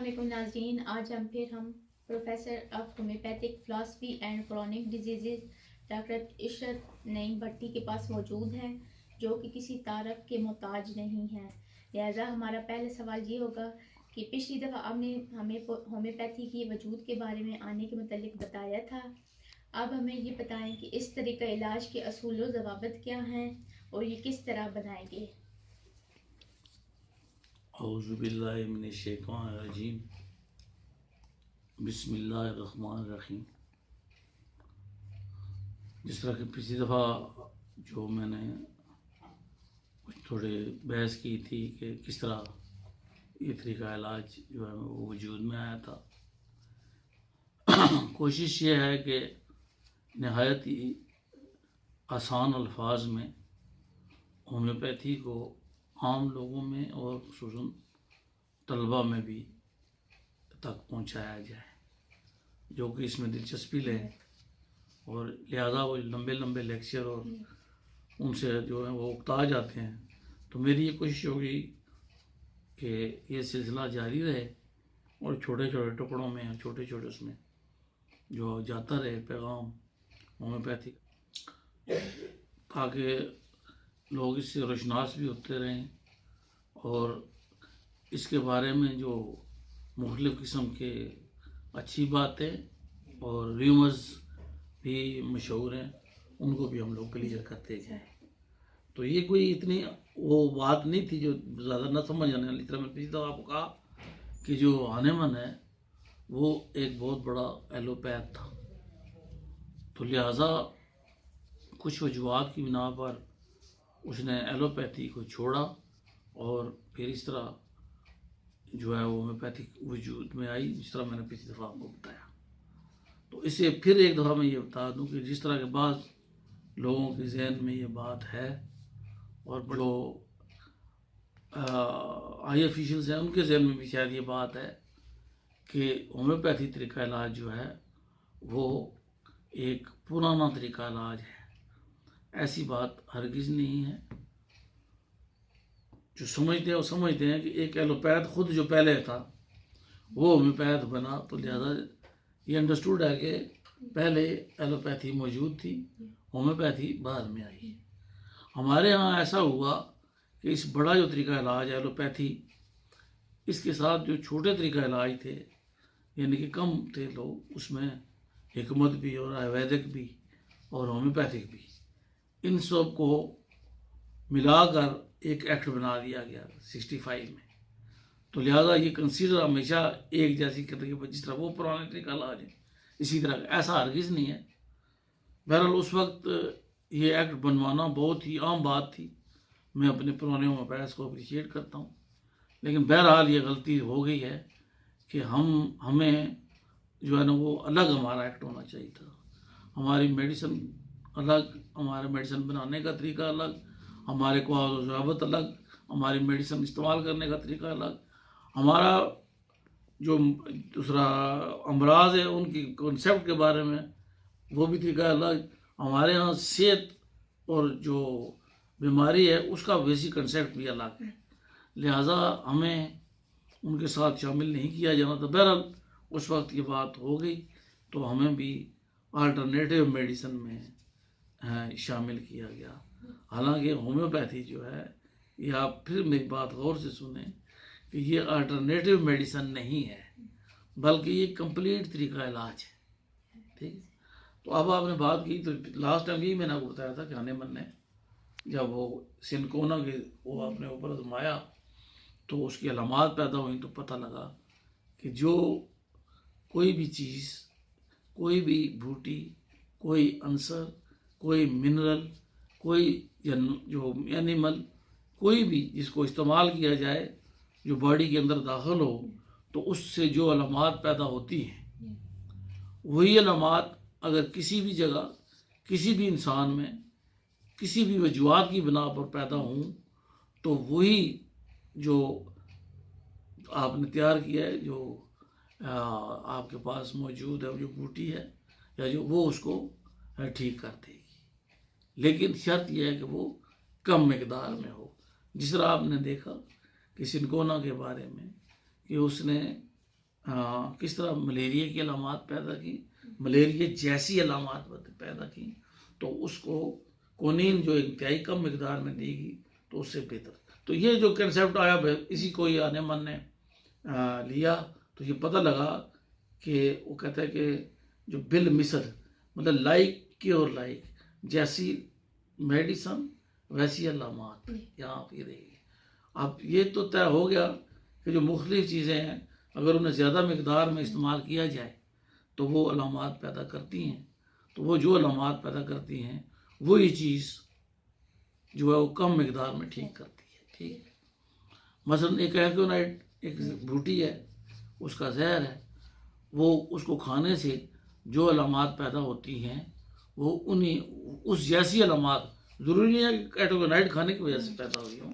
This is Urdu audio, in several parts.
علیکم ناظرین، آج ہم professor of homeopathic philosophy and chronic diseases doctor Ishrat Naeem Bhatti کے پاس موجود ہیں، جو کہ کسی تعارف کے محتاج نہیں ہیں۔ لہٰذا ہمارا پہلا سوال یہ ہوگا کہ پچھلی دفعہ آپ نے ہمیں ہومیوپیتھی کی وجود کے بارے میں آنے کے متعلق بتایا تھا۔ اب ہمیں یہ بتائیں کہ اس طریقہ علاج کے اصول و ضوابط کیا ہیں اور یہ کس طرح بنائیں گے۔ اعوذ باللہ من الشیطان الرجیم، بسم اللہ الرحمن الرحیم۔ جس طرح کہ پچھلی دفعہ جو میں نے کچھ تھوڑے بحث کی تھی کہ کس طرح یہ طریقہ علاج جو ہے وہ وجود میں آیا تھا، کوشش یہ ہے کہ نہایت ہی آسان الفاظ میں ہومیوپیتھی کو عام لوگوں میں اور خصوصاً طلباء میں بھی تک پہنچایا جائے جو کہ اس میں دلچسپی لیں، اور لہذا وہ لمبے لمبے لیکچر اور ان سے جو ہے وہ اکتا جاتے ہیں۔ تو میری یہ کوشش ہوگی کہ یہ سلسلہ جاری رہے اور چھوٹے چھوٹے ٹکڑوں میں چھوٹے چھوٹے اس میں جو جاتا رہے پیغام ہومیوپیتھی، تاکہ لوگ اس سے روشناس بھی ہوتے رہیں اور اس کے بارے میں جو مختلف قسم کے اچھی باتیں اور ریومرز بھی مشہور ہیں ان کو بھی ہم لوگ کلیئر کرتے جائیں۔ تو یہ کوئی اتنی وہ بات نہیں تھی جو زیادہ نہ سمجھ آنے والی، طرح میں پچھلی دفعہ آپ کو کہا کہ جو ہانیمن ہے وہ ایک بہت بڑا ایلوپیتھ تھا، تو لہٰذا کچھ وجوہات کی بنا پر اس نے ایلوپیتھی کو چھوڑا اور پھر اس طرح جو ہے وہ ہومیوپیتھک وجود میں آئی، جس طرح میں نے پچھلی دفعہ آپ کو بتایا۔ تو اسے پھر ایک دفعہ میں یہ بتا دوں کہ جس طرح کے بعض لوگوں کے ذہن میں یہ بات ہے اور جو ہائی آفیشلز ہیں ان کے ذہن میں بھی شاید یہ بات ہے کہ ہومیوپیتھی طریقہ علاج جو ہے وہ ایک پرانا طریقہ علاج ہے۔ ایسی بات ہرگز نہیں ہے۔ جو سمجھتے ہیں وہ سمجھتے ہیں کہ ایک ایلوپیتھ خود جو پہلے تھا وہ ہومیوپیتھ بنا، تو لہذا یہ انڈرسٹوڈ ہے کہ پہلے ایلوپیتھی موجود تھی، ہومیوپیتھی بعد میں آئی۔ ہمارے ہاں ایسا ہوا کہ اس بڑا جو طریقہ علاج ہے ایلوپیتھی، اس کے ساتھ جو چھوٹے طریقہ علاج تھے یعنی کہ کم تھے لوگ، اس میں حکمت بھی اور آیویدک بھی اور ہومیوپیتھک بھی، ان سب کو ملا کر ایک ایکٹ بنا دیا گیا 65 میں۔ تو لہٰذا یہ کنسیڈر ہمیشہ ایک جیسی کرتے کہ جس طرح وہ پرانے طریقہ علاج ہے اسی طرح ایسا ہرگز نہیں ہے۔ بہرحال اس وقت یہ ایکٹ بنوانا بہت ہی عام بات تھی، میں اپنے پرانے ہومیوپیتھس کو اپریشیٹ کرتا ہوں، لیکن بہرحال یہ غلطی ہو گئی ہے کہ ہمیں جو ہے نا وہ الگ ہمارا ایکٹ ہونا چاہیے تھا۔ ہماری میڈیسن الگ، ہمارے میڈیسن بنانے کا طریقہ الگ، ہمارے قواعد و ضوابط الگ، ہماری میڈیسن استعمال کرنے کا طریقہ الگ، ہمارا جو دوسرا امراض ہے ان کی کنسیپٹ کے بارے میں وہ بھی طریقہ الگ، ہمارے ہاں صحت اور جو بیماری ہے اس کا بیسک کنسیپٹ بھی الگ ہے، لہٰذا ہمیں ان کے ساتھ شامل نہیں کیا جانا تھا۔ بہرحال اس وقت یہ بات ہو گئی تو ہمیں بھی آلٹرنیٹیو میڈیسن میں شامل کیا گیا۔ حالانکہ ہومیوپیتھی جو ہے، یہ آپ پھر میری بات غور سے سنیں کہ یہ آلٹرنیٹیو میڈیسن نہیں ہے بلکہ یہ کمپلیٹ طریقہ علاج ہے، ٹھیک ہے۔ تو اب آپ نے بات کی، تو لاسٹ ٹائم یہی میں نے آپ کو بتایا تھا کہ ہانیمن نے جب وہ سنکونا کے وہ اپنے اوپر آزمایا تو اس کی علامات پیدا ہوئیں، تو پتہ لگا کہ جو کوئی بھی چیز، کوئی بھی بوٹی، کوئی عنصر، کوئی منرل، کوئی جو اینیمل، کوئی بھی جس کو استعمال کیا جائے جو باڈی کے اندر داخل ہو، تو اس سے جو علامات پیدا ہوتی ہیں وہی علامات اگر کسی بھی جگہ کسی بھی انسان میں کسی بھی وجوہات کی بنا پر پیدا ہوں تو وہی جو آپ نے تیار کیا ہے، جو آپ کے پاس موجود ہے جو بوٹی ہے یا جو وہ اس کو ٹھیک کر دے گی، لیکن شرط یہ ہے کہ وہ کم مقدار میں ہو۔ جس طرح آپ نے دیکھا کہ سنکونا کے بارے میں کہ اس نے کس طرح ملیریا کی علامات پیدا کی، ملیریا جیسی علامات پیدا کی، تو اس کو کونین جو انتہائی کم مقدار میں دی گی تو اس سے بہتر. تو یہ جو کنسیپٹ آیا اسی کو یہ آنے من نے لیا، تو یہ پتہ لگا کہ وہ کہتا ہے کہ جو بل مثل مطلب لائک کیور لائک، جیسی میڈیسن ویسی علامات. یہاں آپ یہ دیکھیے، اب یہ تو طے ہو گیا کہ جو مختلف چیزیں ہیں اگر انہیں زیادہ مقدار میں استعمال کیا جائے تو وہ علامات پیدا کرتی ہیں. تو وہ جو علامات پیدا کرتی ہیں وہی چیز جو ہے وہ کم مقدار میں ٹھیک کرتی ہے. ٹھیک ہے، مثلاً ایک ایکونائٹ ایک بوٹی ہے، اس کا زہر ہے، وہ اس کو کھانے سے جو علامات پیدا ہوتی ہیں وہ اس جیسی علامات، ضروری نہیں ہے کہ ایٹوگونائٹ کھانے کی وجہ سے پیدا ہوئی ہوں،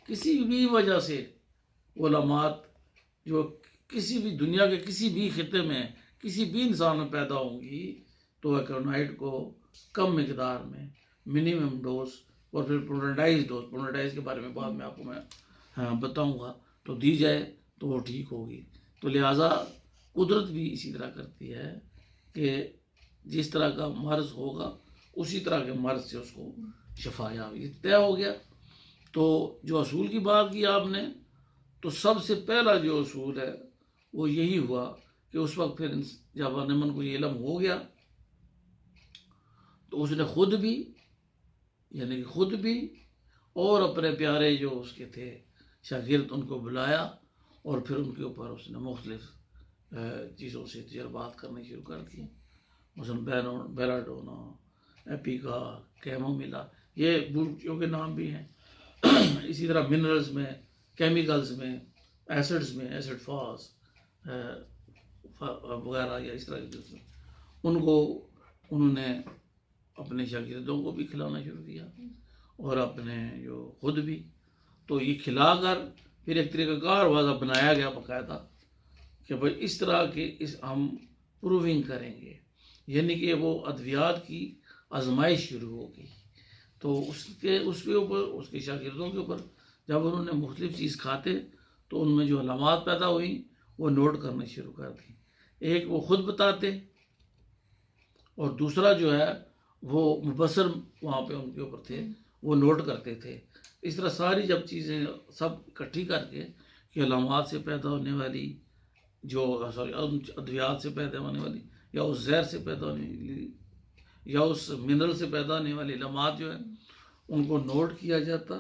کسی بھی وجہ سے وہ علامات جو کسی بھی دنیا کے کسی بھی خطے میں کسی بھی انسان میں پیدا ہوں گی تو ایکونائٹ کو کم مقدار میں منیمم ڈوز اور پھر پرونیڈائز کے بارے میں بعد میں آپ کو میں بتاؤں گا تو دی جائے تو وہ ٹھیک ہوگی. تو لہٰذا قدرت بھی اسی طرح کرتی ہے کہ جس طرح کا مرض ہوگا اسی طرح کے مرض سے اس کو شفا یابی طے ہو گیا. تو جو اصول کی بات کی آپ نے، تو سب سے پہلا جو اصول ہے وہ یہی ہوا کہ اس وقت پھر جب انمن کو یہ علم ہو گیا تو اس نے خود بھی یعنی کہ خود بھی اور اپنے پیارے جو اس کے تھے شاگرد ان کو بلایا اور پھر ان کے اوپر اس نے مختلف چیزوں سے تجربات کرنے شروع کر دیے. مثلاً بیلاڈونا، ایپیکا، کیمومیلا، یہ بوٹیوں کے نام بھی ہیں. اسی طرح منرلز میں، کیمیکلز میں، ایسڈز میں، ایسڈ فاس وغیرہ یا اس طرح کی چیزیں ان کو انہوں نے اپنے شاگردوں کو بھی کھلانا شروع کیا اور اپنے جو خود بھی. تو یہ کھلا کر پھر ایک طریقہ کار واضح بنایا گیا باقاعدہ کہ بھائی اس طرح کے ہم پروونگ کریں گے، یعنی کہ وہ ادویات کی آزمائش شروع ہوگی. تو اس کے اوپر اس کے شاگردوں کے اوپر جب انہوں نے مختلف چیز کھاتے تو ان میں جو علامات پیدا ہوئیں وہ نوٹ کرنے شروع کر دیں. ایک وہ خود بتاتے اور دوسرا جو ہے وہ مبصر وہاں پہ ان کے اوپر تھے وہ نوٹ کرتے تھے. اس طرح ساری جب چیزیں سب اکٹھی کر کے کہ علامات سے پیدا ہونے والی جو ادویات سے پیدا ہونے والی یا اس زہر سے پیدا ہونے والی یا اس منرل سے پیدا ہونے والی علامات جو ہیں ان کو نوٹ کیا جاتا.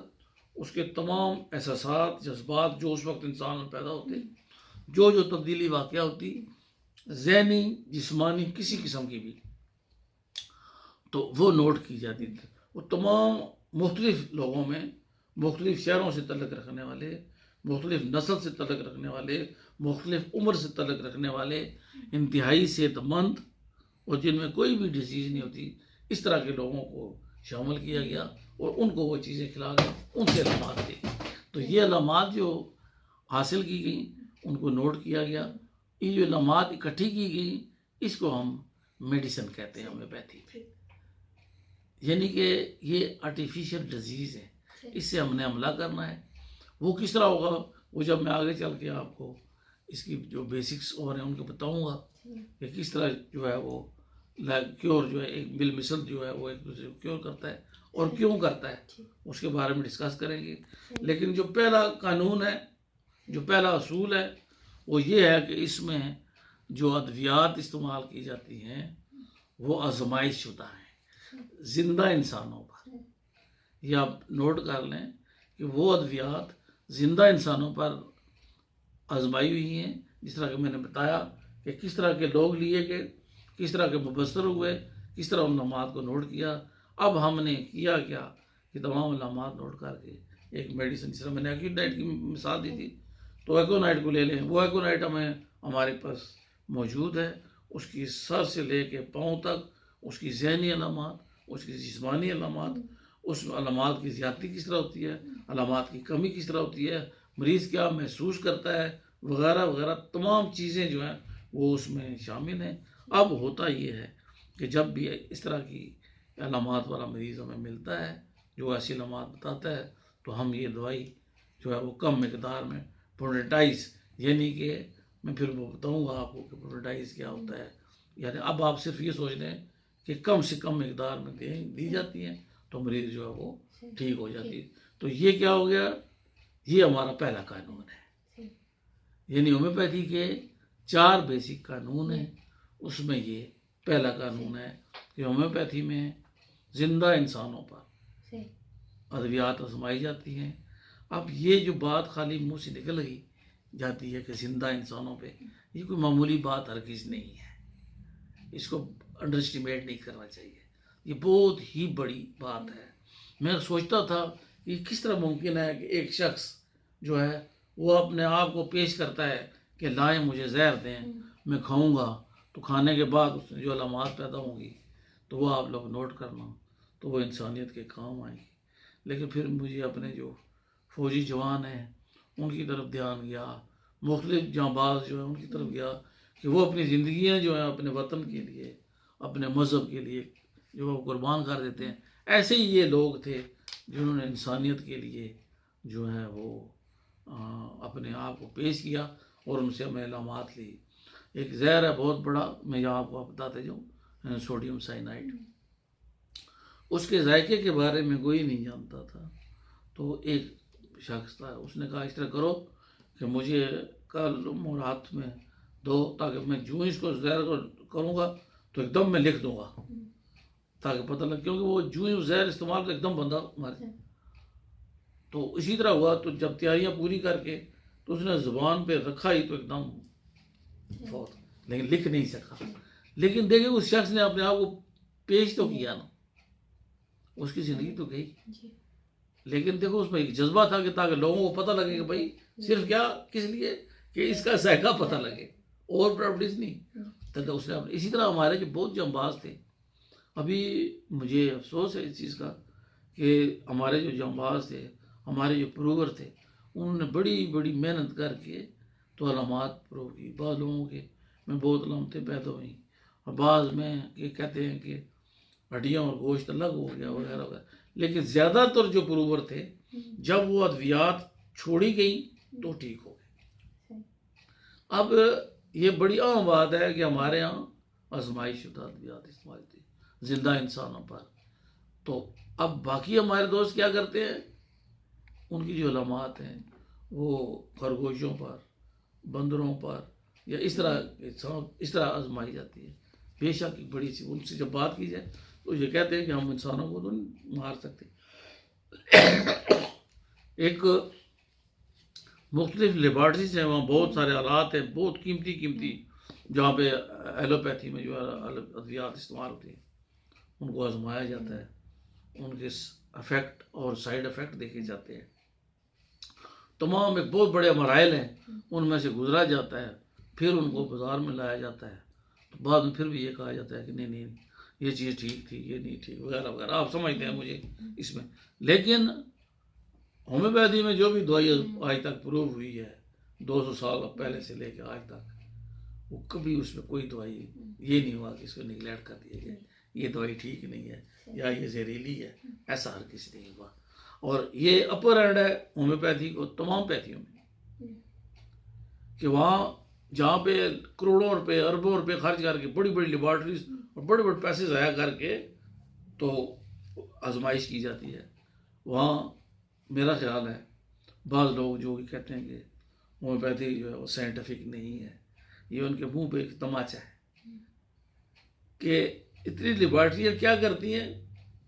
اس کے تمام احساسات جذبات جو اس وقت انسان میں پیدا ہوتے، جو تبدیلی واقع ہوتی ذہنی جسمانی کسی قسم کی بھی، تو وہ نوٹ کی جاتی تھی. وہ تمام مختلف لوگوں میں، مختلف شہروں سے تعلق رکھنے والے، مختلف نسل سے تعلق رکھنے والے، مختلف عمر سے تعلق رکھنے والے، انتہائی صحت مند اور جن میں کوئی بھی ڈیزیز نہیں ہوتی، اس طرح کے لوگوں کو شامل کیا گیا اور ان کو وہ چیزیں کھلا کر ان سے علامات دی. تو یہ علامات جو حاصل کی گئیں ان کو نوٹ کیا گیا. یہ جو علامات اکٹھی کی گئیں اس کو ہم میڈیسن کہتے ہیں، ہومیوپیتھی. یعنی کہ یہ آرٹیفیشل ڈیزیز ہے، اس سے ہم نے حملہ کرنا ہے. وہ کس طرح ہوگا وہ جب میں آگے چل کے آپ کو اس کی جو بیسکس اور ہیں ان کو بتاؤں گا کہ کس طرح جو ہے وہ کیور جو ہے ایک بالمثل جو ہے وہ ایک دوسرے کو کیور کرتا ہے اور کیوں کرتا ہے اس کے بارے میں ڈسکس کریں گے. لیکن جو پہلا قانون ہے، جو پہلا اصول ہے وہ یہ ہے کہ اس میں جو ادویات استعمال کی جاتی ہیں وہ آزمائش شدہ ہیں زندہ انسانوں پر. یہ آپ نوٹ کر لیں کہ وہ ادویات زندہ انسانوں پر آزمائی ہوئی ہیں. جس طرح کہ میں نے بتایا کہ کس طرح کے لوگ لیے گئے، کس طرح کے مبصر ہوئے، کس طرح ان علامات کو نوٹ کیا. اب ہم نے کیا کیا کہ تمام علامات نوٹ کر کے ایک میڈیسن، جس طرح میں نے ایکونائٹ کی مثال دی تھی، تو ایکونائٹ کو لے لیں. وہ ایکونائٹ ہمارے پاس موجود ہے. اس کی سر سے لے کے پاؤں تک اس کی ذہنی علامات، اس کی جسمانی علامات، اس علامات کی زیادتی کس طرح ہوتی ہے، علامات کی کمی کس طرح ہوتی ہے، مریض کیا محسوس کرتا ہے وغیرہ وغیرہ، تمام چیزیں جو ہیں وہ اس میں شامل ہیں. اب ہوتا یہ ہے کہ جب بھی اس طرح کی علامات والا مریض ہمیں ملتا ہے جو ایسی علامات بتاتا ہے تو ہم یہ دوائی جو ہے وہ کم مقدار میں پرونیٹائز یعنی کہ میں پھر وہ بتاؤں گا آپ کو کہ پروڈائز کیا ہوتا ہے. یعنی اب آپ صرف یہ سوچ لیں کہ کم سے کم مقدار میں دی جاتی ہیں تو مریض جو ہے وہ ٹھیک ہو جاتی ہے. تو یہ کیا ہو گیا، یہ ہمارا پہلا قانون ہے. یعنی ہومیوپیتھی کے 4 بیسک قانون ہیں، اس میں یہ پہلا قانون ہے کہ ہومیوپیتھی میں زندہ انسانوں پر ادویات آزمائی جاتی ہیں. اب یہ جو بات خالی منہ سے نکل گئی جاتی ہے کہ زندہ انسانوں پہ، یہ کوئی معمولی بات ہرگز نہیں ہے. اس کو انڈر اسٹیمیٹ نہیں کرنا چاہیے، یہ بہت ہی بڑی بات ہے. میں سوچتا تھا کہ کس طرح ممکن ہے کہ ایک شخص جو ہے وہ اپنے آپ کو پیش کرتا ہے کہ لائیں مجھے زہر دیں، میں کھاؤں گا، تو کھانے کے بعد اس میں جو علامات پیدا ہوں گی تو وہ آپ لوگ نوٹ کرنا، تو وہ انسانیت کے کام آئیں گی. لیکن پھر مجھے اپنے جو فوجی جوان ہیں ان کی طرف دھیان گیا، مختلف جانباز جو ہیں ان کی طرف گیا کہ وہ اپنی زندگیاں جو ہیں اپنے وطن کے لیے، اپنے مذہب کے لیے جو وہ قربان کر دیتے ہیں. ایسے ہی یہ لوگ تھے جنہوں نے انسانیت کے لیے جو ہے وہ اپنے آپ کو پیش کیا اور ان سے ہمیں علامات لی. ایک زہر ہے بہت بڑا، میں یہاں آپ کو بتاتے جاؤں، سوڈیم سائنائڈ. اس کے ذائقے کے بارے میں کوئی نہیں جانتا تھا. تو ایک شخص تھا، اس نے کہا اس طرح کرو کہ مجھے کل رات میں دو، تاکہ میں جو اس کو زہر کو کروں گا تو ایک دم میں لکھ دوں گا تاکہ پتہ لگ، کیونکہ وہ جو ہی زہر استعمال تو ایک دم بندہ مر جائے. تو اسی طرح ہوا. تو جب تیاریاں پوری کر کے تو اس نے زبان پہ رکھا ہی تو ایک دم فوت، لیکن لکھ نہیں سکا. لیکن دیکھیں اس شخص نے اپنے آپ کو پیش تو کیا نا، اس کی زندگی تو گئی. لیکن دیکھو اس میں ایک جذبہ تھا کہ تاکہ لوگوں کو پتہ لگے کہ بھائی صرف کیا کس لیے کہ اس کا ذائقہ پتہ لگے، اور پراپرٹیز نہیں. تو اس نے اسی طرح ہمارے جو بہت جانباز تھے، ابھی مجھے افسوس ہے اس چیز کا کہ ہمارے جو جانباز تھے، ہمارے جو پروور تھے، انہوں نے بڑی بڑی محنت کر کے تو علامات پروو کی. بعض لوگوں کے میں بہت علامتیں پیدا ہوئیں، اور بعض میں یہ کہتے ہیں کہ ہڈیاں اور گوشت الگ ہو گیا وغیرہ وغیرہ. لیکن زیادہ تر جو پروور تھے جب وہ ادویات چھوڑی گئیں تو ٹھیک ہو گئے. اب یہ بڑی عام بات ہے کہ ہمارے ہاں آزمائش شدہ ادویات استعمال تھی زندہ انسانوں پر. تو اب باقی ہمارے دوست کیا کرتے ہیں، ان کی جو علامات ہیں وہ خرگوشوں پر، بندروں پر یا اس طرح آزمائی جاتی ہے. بے شک ایک بڑی سی، ان سے جب بات کی جائے تو یہ کہتے ہیں کہ ہم انسانوں کو تو نہیں مار سکتے. ایک مختلف لیبارٹریز ہیں، وہاں بہت سارے آلات ہیں بہت قیمتی جہاں پہ ایلوپیتھی میں جو ادویات استعمال ہوتی ہیں ان کو آزمایا جاتا ہے، ان کے افیکٹ اور سائیڈ افیکٹ دیکھے جاتے ہیں. تمام ایک بہت بڑے مراحل ہیں، ان میں سے گزرا جاتا ہے، پھر ان کو بازار میں لایا جاتا ہے. تو بعد میں پھر بھی یہ کہا جاتا ہے کہ نہیں یہ چیز ٹھیک تھی، یہ نہیں ٹھیک وغیرہ وغیرہ. آپ سمجھتے ہیں مجھے اس میں. لیکن ہومیوپیتھی میں جو بھی دوائی آج تک پروو ہوئی ہے 200 سال پہلے سے لے کے آج تک، وہ کبھی اس میں کوئی دوائی یہ نہیں ہوا کہ اس کو نگلیکٹ کر دیا جائے، یہ دوائی ٹھیک نہیں ہے یا یہ زہریلی ہے، ایسا ہر کسی نہیں ہوا. اور یہ اپر اینڈ ہے ہومیوپیتھی کو تمام پیتھیوں میں، کہ وہاں جہاں پہ کروڑوں روپے اربوں روپے خرچ کر کے بڑی بڑی لیبارٹریز اور بڑے بڑے پیسے ضائع کر کے تو آزمائش کی جاتی ہے، وہاں میرا خیال ہے بعض لوگ جو کہتے ہیں کہ ہومیوپیتھی جو ہے وہ سائنٹیفک نہیں ہے، یہ ان کے منہ پہ ایک تماچا ہے کہ اتنی لیبارٹریاں کیا کرتی ہیں،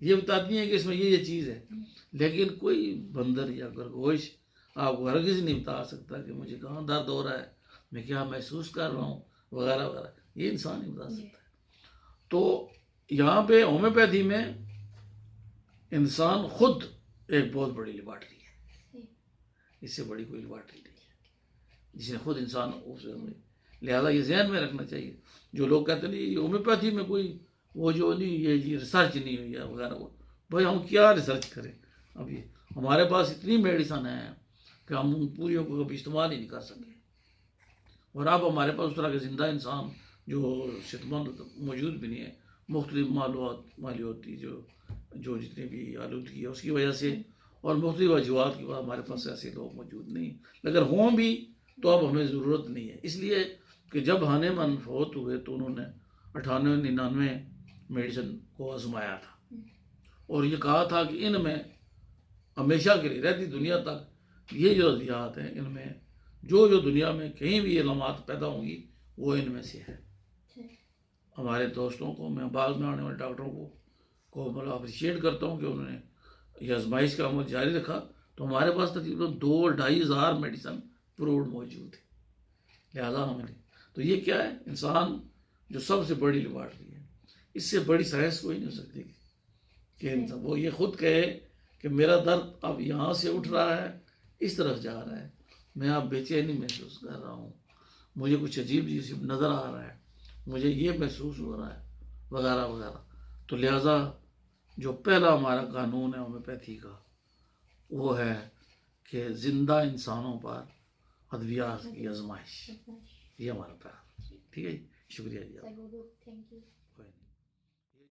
یہ بتاتی ہیں کہ اس میں یہ چیز ہے، لیکن کوئی بندر یا خرگوش آپ کو ہرگز نہیں بتا سکتا کہ مجھے کہاں درد ہو رہا ہے، میں کیا محسوس کر رہا ہوں وغیرہ وغیرہ. یہ انسان نہیں بتا سکتا. تو یہاں پہ ہومیوپیتھی میں انسان خود ایک بہت بڑی لیبارٹری ہے، اس سے بڑی کوئی لیبارٹری نہیں ہے جس نے خود انسان. لہذا یہ ذہن میں رکھنا چاہیے. جو لوگ کہتے ہیں نہیں ہومیوپیتھی میں کوئی وہ جو نہیں یہ ریسرچ نہیں ہوئی ہے وغیرہ، بھائی ہم کیا ریسرچ کریں. اب یہ ہمارے پاس اتنی میڈیسن ہیں کہ ہم ان پوریوں کو کبھی استعمال ہی نہیں کر سکے. اور اب ہمارے پاس اس طرح کے زندہ انسان جو صحت مند موجود بھی نہیں ہے. مختلف مالیاتی جو جتنی بھی آلودگی ہے اس کی وجہ سے اور مختلف وجوہات کی وجہ ہمارے پاس ایسے لوگ موجود نہیں. اگر ہوں بھی تو اب ہمیں ضرورت نہیں ہے، اس لیے کہ جب ہانیمن فوت ہوئے تو انہوں نے 98-99 میڈیسن کو آزمایا تھا اور یہ کہا تھا کہ ان میں ہمیشہ کے لیے رہتی دنیا تک یہ جو ادویات ہیں ان میں جو دنیا میں کہیں بھی علامات پیدا ہوں گی وہ ان میں سے ہے۔ ہمارے دوستوں کو، میں بعد میں آنے والے ڈاکٹروں کو مطلب اپریشیٹ کرتا ہوں کہ انہوں نے یہ آزمائش کا عمل جاری رکھا، تو ہمارے پاس تقریباً 2-2.5 ہزار میڈیسن پروڈ موجود ہے۔ لہذا ہم نے تو یہ کیا ہے، انسان جو سب سے بڑی لیبارٹری ہے، اس سے بڑی سائنس کوئی نہیں ہو سکتی کہ وہ یہ خود کہے کہ میرا درد اب یہاں سے اٹھ رہا ہے، اس طرف جا رہا ہے، میں اب بے چینی محسوس کر رہا ہوں، مجھے کچھ عجیب چیز نظر آ رہا ہے، مجھے یہ محسوس ہو رہا ہے، وغیرہ وغیرہ۔ تو لہٰذا جو پہلا ہمارا قانون ہے ہومیوپیتھی کا وہ ہے کہ زندہ انسانوں پر ادویات کی آزمائش، یہ ہمارا پہلا۔ ٹھیک ہے جی، شکریہ جی آپ۔ Thank you.